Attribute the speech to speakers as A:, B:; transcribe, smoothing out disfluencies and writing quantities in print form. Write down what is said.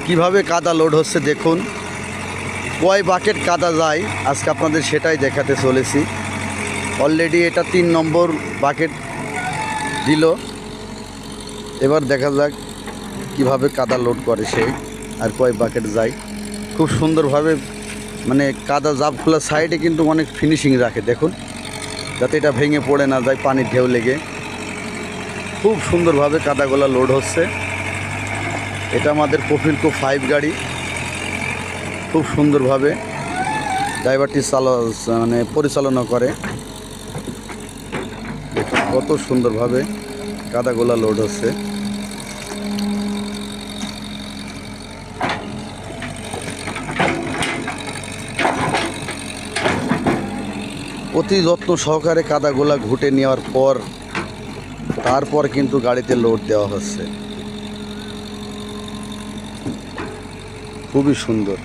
A: কিভাবে কাদা লোড হচ্ছে দেখুন। কয় বাকেট কাদা যায় আজকে আপনাদের সেটাই দেখাতে চলেছি। অলরেডি এটা 3 নম্বর বাকেট দিল। এবার দেখা যাক কিভাবে কাদা লোড করে সে, আর কয় বাকেট যায়। খুব সুন্দরভাবে মানে কাদা জাপগুলো সাইডে কিন্তু অনেক ফিনিশিং রাখে দেখুন, যাতে এটা ভেঙে পড়ে না যায় পানির ঢেউ লেগে। খুব সুন্দরভাবে কাদাগুলো লোড হচ্ছে। এটা আমাদের প্রফিলকো 5 গাড়ি। খুব সুন্দরভাবে ড্রাইভারটি মানে পরিচালনা করে। দেখুন কত সুন্দরভাবে কাদাগুলা লোড হচ্ছে। অতি যত্ন সহকারে কাদাগুলা ঘুটে নেওয়ার পর তারপর কিন্তু গাড়িতে লোড দেওয়া হচ্ছে। খুবই সুন্দর।